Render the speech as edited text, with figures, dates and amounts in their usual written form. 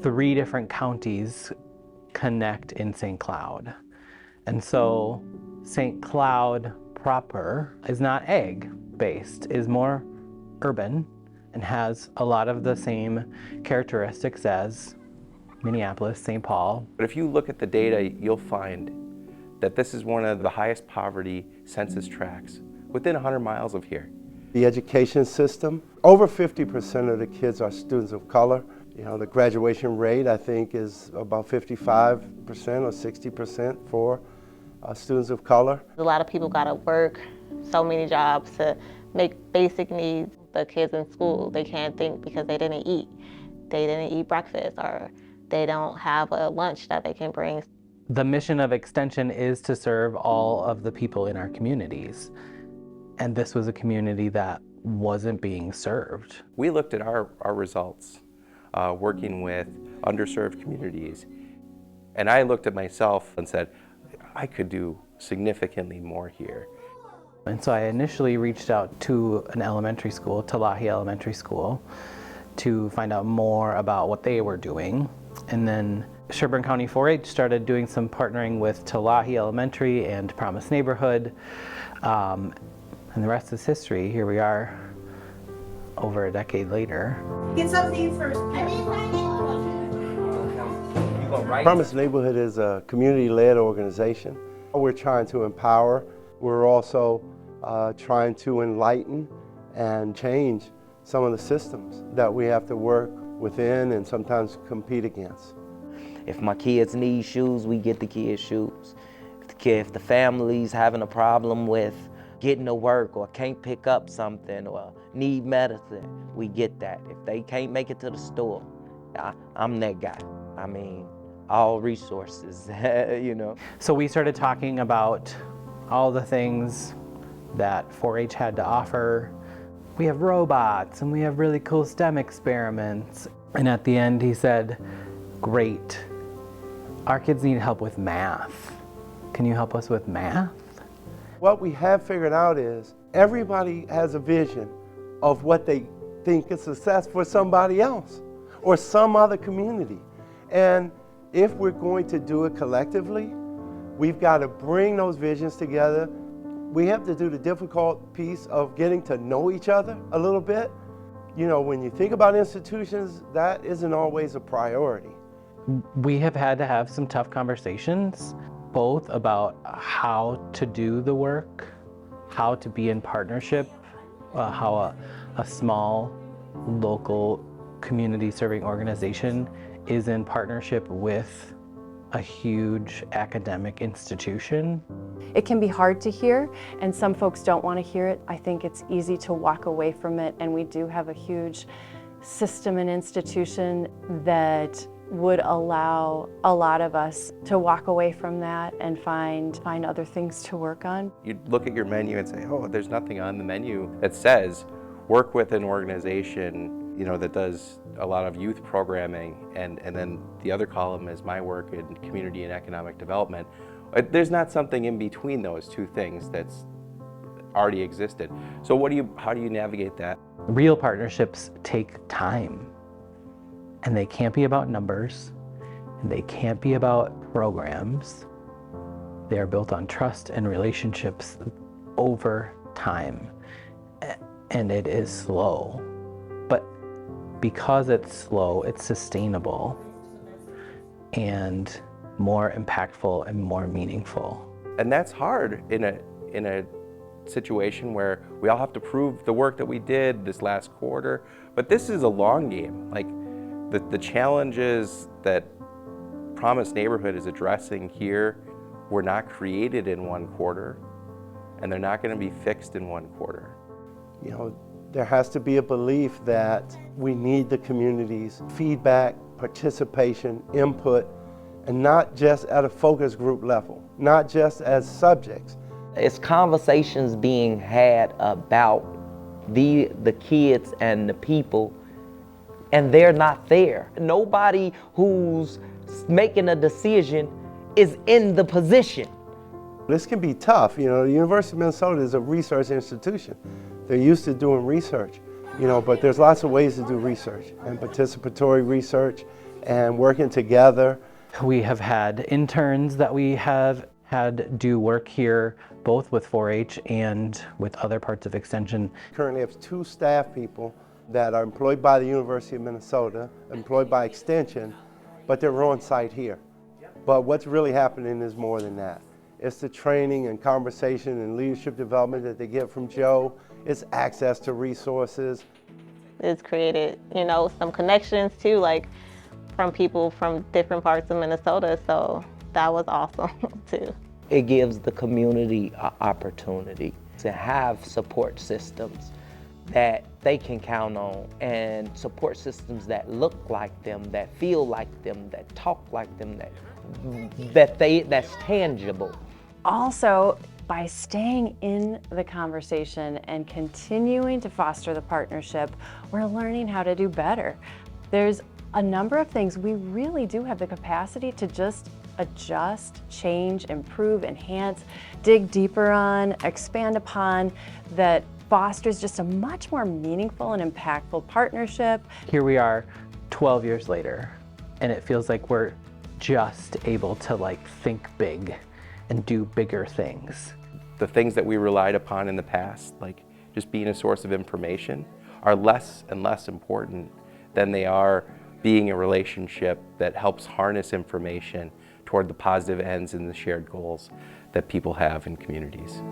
3 different counties connect in St. Cloud. And so St. Cloud proper is not ag-based, is more urban and has a lot of the same characteristics as Minneapolis, St. Paul. But if you look at the data, you'll find that this is one of the highest poverty census tracts within 100 miles of here. The education system, over 50% of the kids are students of color. You know, the graduation rate, I think, is about 55% or 60% for students of color. A lot of people gotta work so many jobs to make basic needs. The kids in school, they can't think because they didn't eat. They didn't eat breakfast, or they don't have a lunch that they can bring. The mission of Extension is to serve all of the people in our communities. And this was a community that wasn't being served. We looked at our results working with underserved communities, and I looked at myself and said, I could do significantly more here. And so I initially reached out to an elementary school, Talahi Elementary School, to find out more about what they were doing. And then Sherburne County 4-H started doing some partnering with Talahi Elementary and Promise Neighborhood. And the rest is history. Here we are over a decade later. Get something first. Promise Neighborhood is a community-led organization. We're trying to empower. We're also trying to enlighten and change some of the systems that we have to work within and sometimes compete against. If my kids need shoes, we get the kids shoes. If the family's having a problem with getting to work or can't pick up something or need medicine, we get that. If they can't make it to the store, I'm that guy. I mean, all resources, you know. So we started talking about all the things that 4-H had to offer. We have robots and we have really cool STEM experiments. And at the end he said, great, our kids need help with math. Can you help us with math? What we have figured out is everybody has a vision of what they think is success for somebody else or some other community. And if we're going to do it collectively, we've got to bring those visions together. We have to do the difficult piece of getting to know each other a little bit. You know, when you think about institutions, that isn't always a priority. We have had to have some tough conversations, both about how to do the work, how to be in partnership, how a small local community serving organization is in partnership with a huge academic institution. It can be hard to hear, and some folks don't want to hear it. I think it's easy to walk away from it, and we do have a huge system and institution that would allow a lot of us to walk away from that and find other things to work on. You look at your menu and say, oh, there's nothing on the menu that says work with an organization, you know, that does a lot of youth programming, and then the other column is my work in community and economic development. There's not something in between those two things that's already existed. So how do you navigate that? Real partnerships take time. And they can't be about numbers, and they can't be about programs. They are built on trust and relationships over time. And it is slow. But because it's slow, it's sustainable and more impactful and more meaningful. And that's hard in a situation where we all have to prove the work that we did this last quarter. But this is a long game. Like, the challenges that Promise Neighborhood is addressing here were not created in one quarter, and they're not going to be fixed in one quarter. You know, there has to be a belief that we need the community's feedback, participation, input, and not just at a focus group level, not just as subjects. It's conversations being had about the kids and the people, and they're not there. Nobody who's making a decision is in the position. This can be tough. You know, the University of Minnesota is a research institution. They're used to doing research, you know, but there's lots of ways to do research and participatory research and working together. We have had interns that we have had do work here, both with 4-H and with other parts of Extension. Currently have 2 staff people that are employed by the University of Minnesota, employed by Extension, but they're on site here. But what's really happening is more than that. It's the training and conversation and leadership development that they get from Joe. It's access to resources. It's created, you know, some connections too, like from people from different parts of Minnesota, so that was awesome too. It gives the community an opportunity to have support systems that they can count on, and support systems that look like them, that feel like them, that talk like them, that's tangible. Also, by staying in the conversation and continuing to foster the partnership, we're learning how to do better. There's a number of things we really do have the capacity to just adjust, change, improve, enhance, dig deeper on, expand upon, that fosters just a much more meaningful and impactful partnership. Here we are 12 years later, and it feels like we're just able to think big and do bigger things. The things that we relied upon in the past, like just being a source of information, are less and less important than they are being a relationship that helps harness information toward the positive ends and the shared goals that people have in communities.